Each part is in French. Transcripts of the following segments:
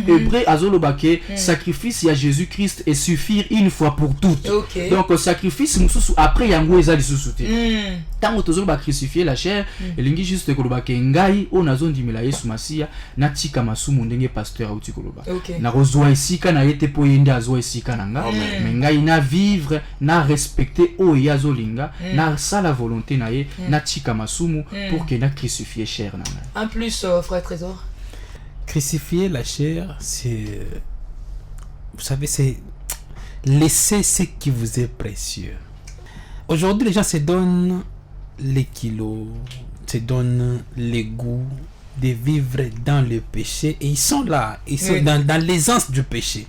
Hébreu azolobake sacrifice ya Jésus-Christ et suffire une fois pour toutes. Donc sacrifice mususu après yango eza lisusu te. Tango tozoloba crucifier la chair elingi juste kolobake ngai onazo ndimela Yesu Masia na tika masumu ndenge pasteur auti koloba. Na rozwa esika na yete po yende azwa esika nanga mais ngai na vivre na respecter o yazolinga na sa la volonté na ye na tika masumu pour que na crucifier chair nanga. En plus frère Trésor, crucifier la chair, c'est, vous savez, c'est laisser ce qui vous est précieux. Aujourd'hui, les gens se donnent les kilos, se donnent les goûts de vivre dans le péché et ils sont là, ils sont dans l'aisance du péché.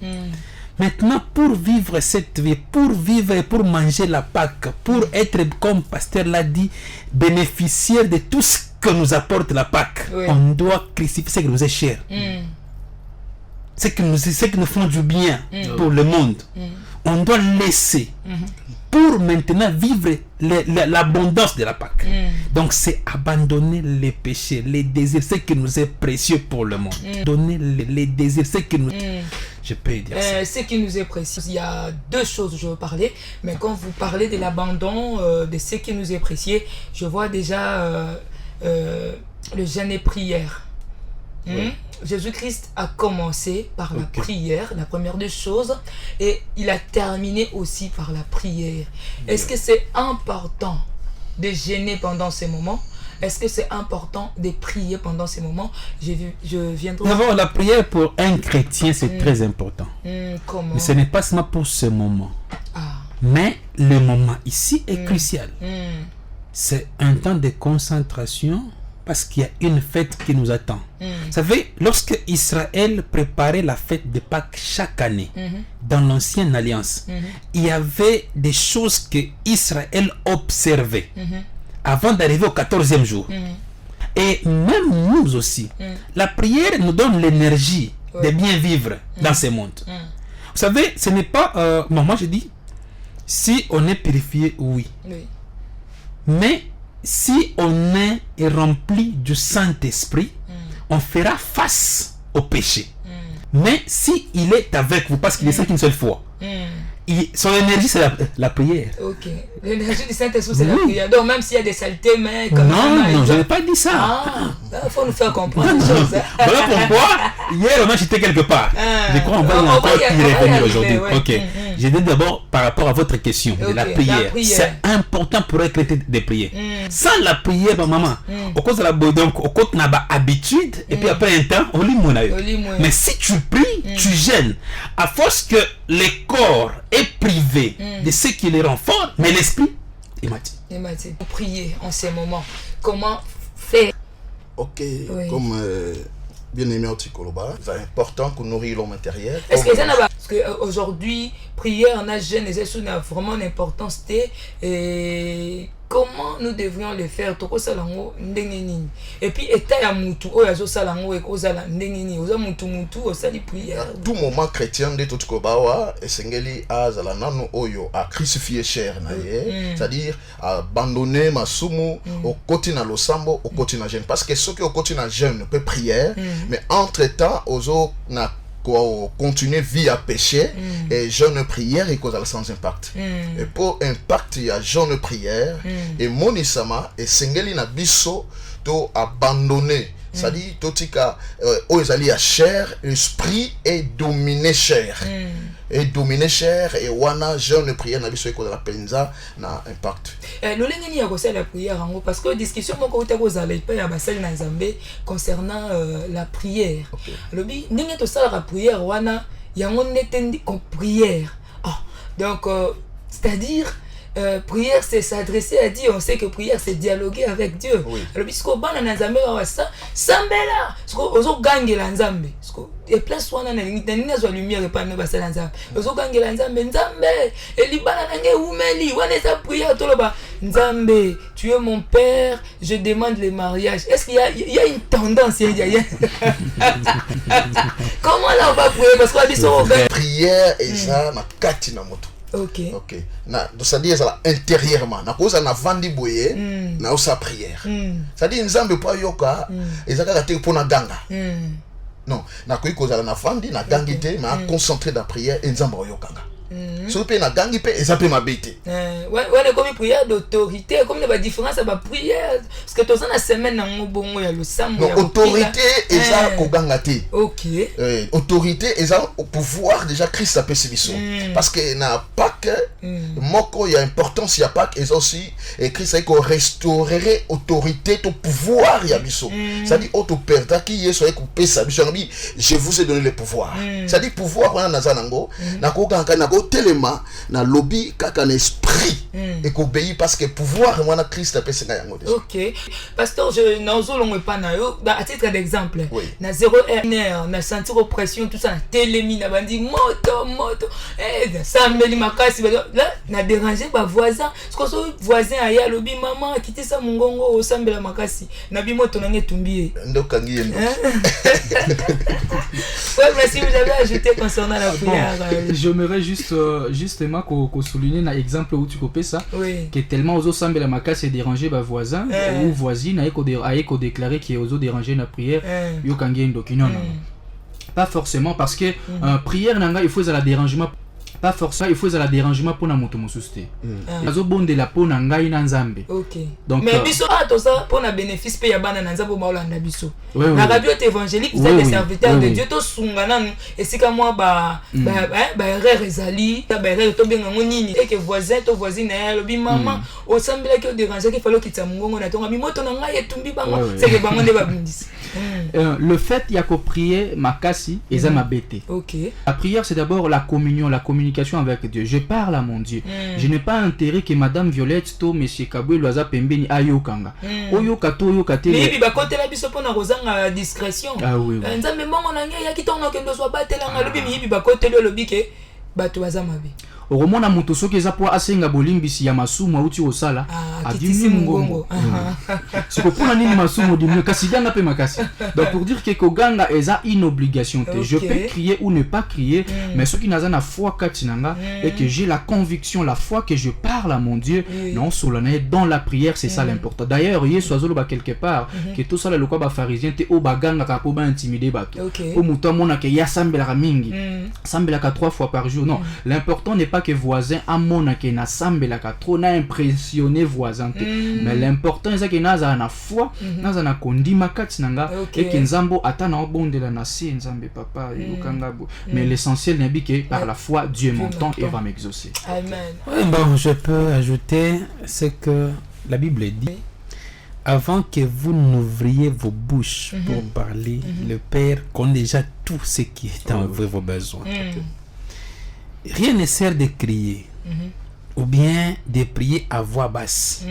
Maintenant, pour vivre cette vie, pour vivre et pour manger la Pâque, pour être, comme pasteur l'a dit, bénéficiaire de tout ce que nous apporte la Pâque, on doit crucifier ce qui nous est cher. Ce qui nous font du bien pour le monde. On doit laisser pour maintenant vivre l'abondance de la Pâque. Donc c'est abandonner les péchés, les désirs, ce qui nous est précieux pour le monde. Donner les désirs, ce qui nous... Je peux dire ça. Ce qui nous est précieux. Il y a deux choses que je veux parler. Mais quand vous parlez de l'abandon, de ce qui nous est précieux, je vois déjà le jeûne et prière. Jésus-Christ a commencé par la prière, la première des choses, et il a terminé aussi par la prière. Est-ce que c'est important de jeûner pendant ces moments? Est-ce que c'est important de prier pendant ces moments? Je viendrai... D'abord, la prière pour un chrétien, c'est très important. Comment? Mais ce n'est pas seulement pour ce moment. Mais le moment ici est crucial. C'est un temps de concentration parce qu'il y a une fête qui nous attend. Vous savez, lorsque Israël préparait la fête de Pâques chaque année, dans l'ancienne alliance, il y avait des choses que Israël observait avant d'arriver au 14e jour. Et même nous aussi, la prière nous donne l'énergie de bien vivre dans ce monde. Vous savez, ce n'est pas... moi je dis, si on est purifié, oui. Mais si on est rempli du Saint-Esprit, on fera face au péché. Mais si il est avec vous, parce qu'il est cinq une seule fois, son énergie c'est la prière. Ok. L'énergie du Saint-Esprit c'est la prière. Donc même s'il y a des saletés, mais comme non, je n'ai pas dit ça. Il faut nous faire comprendre les choses. Voilà pourquoi hier on a j'étais quelque part. Je crois qu'on va encore y revenir aujourd'hui. Ok. J'ai dit d'abord par rapport à votre question de la prière. C'est important pour un chrétien de prier. Sans la prière, maman, au cause de la donc au côté n'a pas habitude et puis après un temps on lit mon avis. Mais si tu pries, tu gênes. À force que le corps est privé de ce qui le rend fort, mais l'esprit est matin. Pour prier en ces moments, comment faire? Ok, comme bien aimé Otikoloba, c'est important qu'on nourrit l'homme intérieur. Est-ce que ça n'a pas... Parce qu'aujourd'hui, prière en âge jeune, c'est vraiment une importance. Et comment nous devrions le faire? Et puis, état ya mutu, oyazo salango et ozala ndengeni, oza mutu osali prière. Tout moment chrétien de tout kobawa et sengeli azala nanu oyo a crucifié cher na ye, c'est-à-dire abandonner masumu au côté na losambo au côté na jeûne parce que ceux qui au côté na jeûne peut prière mais entre-temps ozo na continuer vie à pécher et jeûne prière et cause sans impact et pour impact il y a jeûne prière et monisama et sengeli na biso to abandonner c'est-à-dire totika oezali à chair esprit et dominer chair et dominer chair et wana jeûne prière na biso cause la penza na impact lolengeni ya kosa la prière en parce que discussion moko utakozala ipa ya basali na Nzambe concernant la prière lobi ndenge to sala la prière wana yango netendi en prière donc c'est-à-dire prière c'est s'adresser à Dieu. On sait que prière c'est dialoguer avec Dieu. Alors puisqu'au bana na Nzambe wa ça sambela parce que ozo gangela Nzambe parce que et place wana na nina zo lumière pa me basa na Nzambe ozo gangela Nzambe et libana nange umeli wana sa prière toloba Nzambe tu es mon père je demande le mariage. Est-ce qu'il y a une tendance comment là on va prier parce que biso prière et ça na kati na moto. Ok. Na c'est-à-dire ça intérieurement na cause na vandi boye na sa prière. C'est-à-dire Nzambe pa yoka ezaka te pona ganga. non nakoki kozala na fandi na gangi te ma concentré dans prière et nzambe oyokanga so pe na gangi pe eza pe mabe te ouais comme prière d'autorité comme la différence ba prière parce que toza na semaine na ngobongo ya losambo ya autorité eza koganga te OK autorité eza au pouvoir déjà Christ apesi biso parce que na Pâques moko ya importance ya Pâques eza aussi et Christ a ko restaurer autorité to pouvoir ya biso ça dit auto perda ki yeso e ko pesa biso ngabi je vous ai donné le pouvoir ça dit pouvoir wana nazanango na ko ganga na telema na lobby kaka na esprit et qu'obéir parce que pouvoir moi na Christ a pesa yango déjà. OK pasteur je n'ozolongo pas na yo à titre d'exemple na 0 heure na sentir oppression tout ça na télémi na bandi moto ça me li makasi là na déranger ba voisin parce que voisin aya lobby maman quitter ça mungongo osambela makasi na bi moto na ngetumbi ndokangi yendo. Ouais merci vous avez ajouté concernant la prière. J'aimerais justement qu'on souligne un exemple où tu copies ça que tellement aux autres semble la macasse est dérangé par voisin ou voisine a déclaré qu'il est aux autres dérangé la prière yo kangi ndoki non pas forcément parce que prière nanga il faut la dérangement pas forcément il faut la dérangement pour na moto mosuste azo bonde la po na ngai na nzambe. OK donc mais biso to ça pour na bénéfice pe ya bana na nzambe ba olanda biso na radio évangélique vous êtes des serviteurs de Dieu to sungana esika moi ba erreur ezali ba erreur to benga nini et que voisin to voisine ya lobi maman au sambela ki o déranger qu'il fallait kitsa mungongo na tonga mi moto na ngai etumbi bango c'est que bango ne ba bindisi. Le fait il y a ko prier makasi eza mabete. OK la prière c'est d'abord la communion avec Dieu. Je parle à mon Dieu. Je n'ai pas intérêt que Madame Violette to Monsieur Kabwe loza pembeni ayokanga. Oyoka to yoka te. Mais ba côté la biso pona kozanga discrétion. Ah oui. Nzambe mongo na ngai ya kitonga kendo so batela ngalobi mi ba côté le lobi ke bato bazamabe. Oromona moto soki eza po asenga bolimbisi ya masumu auti osala adimi mungongo. Siko pona nini masumu dimwe kasi ganga pe makasi. Donc pour dire que koganga eza une obligation te. Je peux crier ou ne pas crier mais ce qui naza na foi katinanga et que j'ai la conviction la foi que je parle à mon Dieu non solennel dans la prière c'est ça l'important. D'ailleurs Yesu azolo ba quelque part que tout ça le quoi ba pharisien te o baganga ka po ba intimider bato. O muto mona ke ya sambela mingi. Sambela ka 3 fois par jour. Non, l'important n'est pas que voisin a mona ke na sambela ka trop na impressionner voisin te mais l'important c'est que naza na foi naza na kondima katinanga et que nzambo atana obondela na si nzambe papa yokanga bo mais l'essentiel n'est que par la foi Dieu m'entend et va m'exaucer. Amen. Bon, je peux ajouter ce que la Bible dit. Avant que vous n'ouvriez vos bouches pour parler, le Père connaît déjà tout ce qui est en vos besoins. Rien ne sert de crier ou bien de prier à voix basse.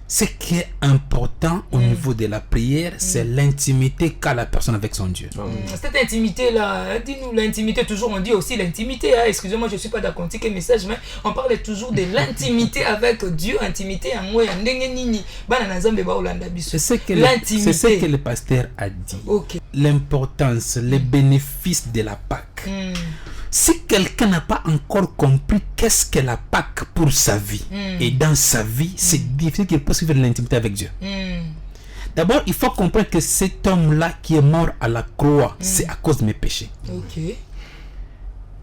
Ce qui est important au niveau de la prière, c'est l'intimité qu'a la personne avec son Dieu. Cette intimité-là, dis-nous l'intimité, toujours on dit aussi l'intimité. Hein. Excusez-moi, je ne suis pas d'accord avec le message, mais on parle toujours de l'intimité avec Dieu, intimité en moi. C'est ce que le pasteur a dit. L'importance, les bénéfices de la Pâque. Si quelqu'un n'a pas encore compris qu'est-ce que la Pâque pour sa vie et dans sa vie, c'est difficile qu'il puisse vivre l'intimité avec Dieu. D'abord, il faut comprendre que cet homme-là qui est mort à la croix, c'est à cause de mes péchés.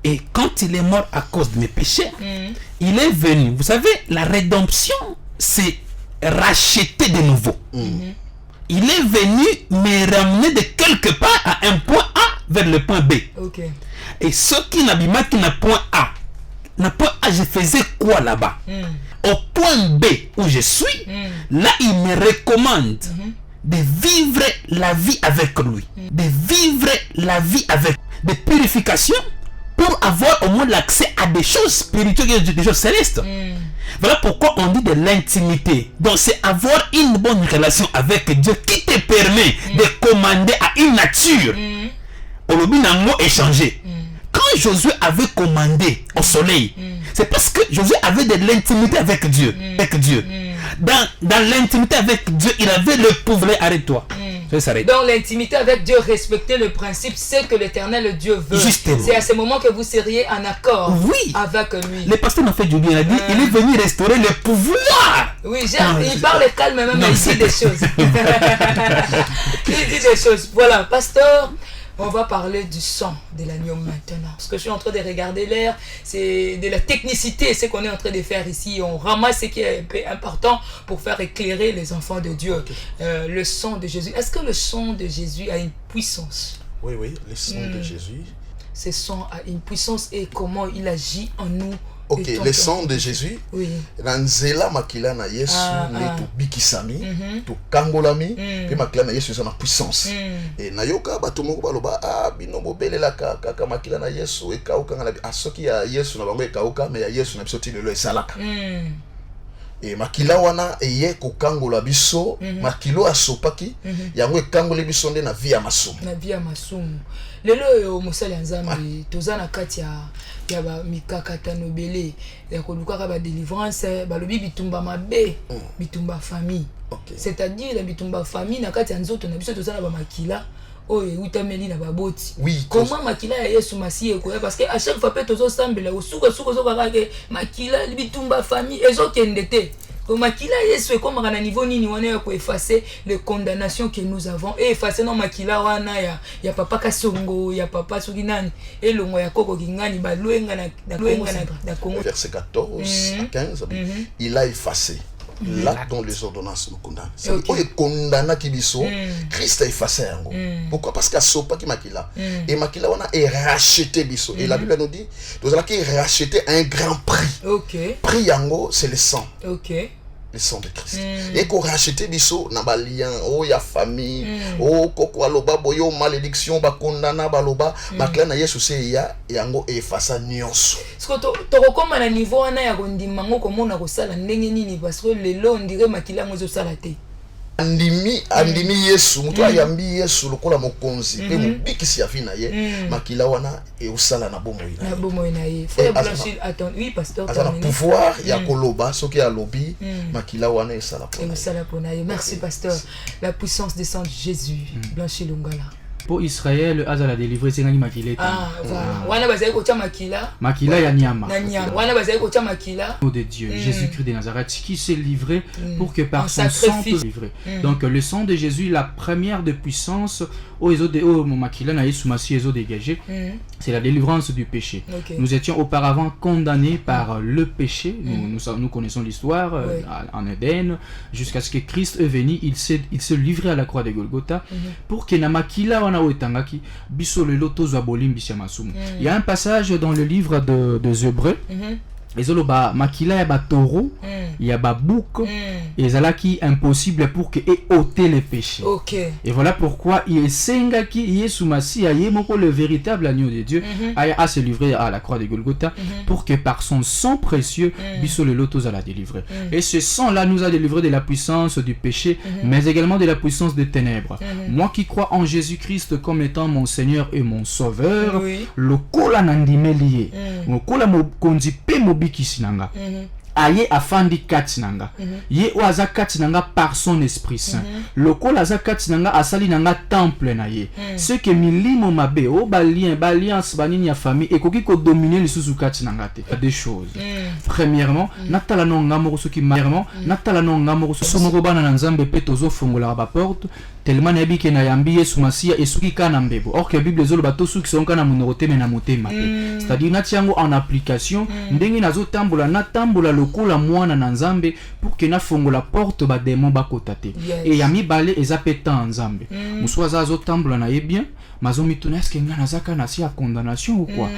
Et quand il est mort à cause de mes péchés, il est venu. Vous savez, la rédemption, c'est racheter de nouveau. Il est venu me ramener de quelque part à un point A vers le point B. Et ce qui n'a point A, je faisais quoi là-bas? Au point B où je suis, là il me recommande de vivre la vie avec lui, de vivre la vie avec de purification pour avoir au moins l'accès à des choses spirituelles, des choses célestes. Voilà pourquoi on dit de l'intimité. Donc c'est avoir une bonne relation avec Dieu qui te permet de commander à une nature. Échanger. Quand Josué avait commandé au soleil, c'est parce que Josué avait de l'intimité avec Dieu. Dans l'intimité avec Dieu, il avait le pouvoir. Arrête-toi. Dans l'intimité avec Dieu, respecter le principe, c'est que l'Éternel Dieu veut. Justement. C'est à ce moment que vous seriez en accord avec lui. Le pasteur m'a fait du bien. Il a dit il est venu restaurer le pouvoir. Oui, il parle calme même, mais il dit des choses. Il dit des choses. Voilà, pasteur. On va parler du sang de l'agneau maintenant. Parce que je suis en train de regarder l'air, c'est de la technicité, ce qu'on est en train de faire ici. On ramasse ce qui est un peu important pour faire éclairer les enfants de Dieu. Okay. Le sang de Jésus. Est-ce que le sang de Jésus a une puissance? Oui, le sang de Jésus. Ce sang a une puissance et comment il agit en nous. Ok, le sang de Jésus, Nanzela makila na Yesu ne to bikisami, to kangolami, pe makila na Yesu na puissance. Et na yoka bato moko baloba bino bobelela kaka makila na Yesu e kauka ngala asoki ya Yesu na bango e kauka mais ya Yesu na biso ti lelo esalaka. Et makila wana eye ko kangola biso, makilo asopaki, yango e kangole biso nde na via masumu. Na via masumu. Lelo mosali nzambe tozana kati ya ba mikakata nobele ya koluka ka ba délivrance balobi bitumba mabe bitumba famille. C'est-à-dire la bitumba famille na kati ya nzoto na biso tozana ba makila oye utameli na baboti. Comment makila ya Yesu Masiye ko parce que à chaque fois pe tozo sambela osuka zo kakake makila bitumba famille ezokendete. Makila Yesu comme à niveau nini wana ko effacer les condamnations que nous avons et effacer non makila wana ya papa kasongo ya papa suginani et longo ya koko kingani ba luenga na Congo. Verset 14 à 15 il a effacé là dont les ordonnances nous condamnent. C'est pourquoi il condamna Kibiso, Christ a effacé yango. Pourquoi? Parce qu'il sopa qui makila. Et makila wana est racheté biso. Et la Bible nous dit, nous allons racheter un grand prix. Prix yango, c'est le sang. Le sang de Christ. Et qu'on rachète biso na balien o ya famille o koko aloba boyo malédiction ba kondana baloba makla na Yesu se ya yango efasa nyonso. Parce que to kokoma na niveau wana ya kondima ngo komona ko sala ndenge nini parce que lelo ndire makila ngo zo sala te. Andimi Yesu muto ayambi Yesu lokola mokonzi pe mubikisi ya vina ye makila wana e usala na bomo ina ye. Frère Blanchil attends oui pasteur azana pouvoir ya koloba soki ya lobi makila wana esala pona ye. Merci pasteur. La puissance descend de Jésus. Blanchil Lungala. Pour Israël, azala délivré c'est ngani makila. Voilà. Wana bazali ko tia makila ya nyama. Wana bazali ko tia makila de Dieu, Jésus-Christ de Nazareth qui s'est livré pour que par son sang soit livré. Donc le sang de Jésus, la première de puissance makila na Yesu Masiye ezo dégagé, c'est la délivrance du péché. Nous étions auparavant condamnés par le péché. Nous connaissons l'histoire en Éden jusqu'à ce que Christ est venu, il s'est livré à la croix de Golgotha pour que na makila il y a un passage dans le livre des Hébreux. Ezoloba makila ya batoro ya babouk ezalaki impossible pour que ôter les péchés. Et voilà pourquoi il sengaki Yesu Masiya yemoko le véritable agneau de Dieu a se livré à la croix de Golgotha pour que par son sang précieux biso le lotos a la délivrer. Et ce sang là nous a délivré de la puissance du péché mais également de la puissance des ténèbres. Moi qui crois en Jésus-Christ comme étant mon Seigneur et mon Sauveur, le kola nandimelié, le kola mo kondi pe mo bikisinanga. Aye afandi katinanga ye oaza katinanga par son esprit saint lokola aza katinanga asali nanga temple na ye ce que milimo mabe o balliance banini ya famille ekoki ko dominer lisusu katinanga te. Des choses. Premièrement natala no ngamoko soki marièrement natala no ngamoko somoko bana na nzambe pe tozo fongola ba porte tellement nabi ke na yambi Yesu Masiya esuki kana mbebo. Or que Bible zolo bato suki sonka na monorote me na motema te. C'est-à-dire natiango en application ndenge nazo tambola na tambola lokola mwana na nzambe pour que na fongola porte ba démon ba kotate. Et yami balé ezapeta nzambe. Muswaza zo tambola na ye bien mazo mituna est-ce que ngana zaka na si a condamnation ou quoi.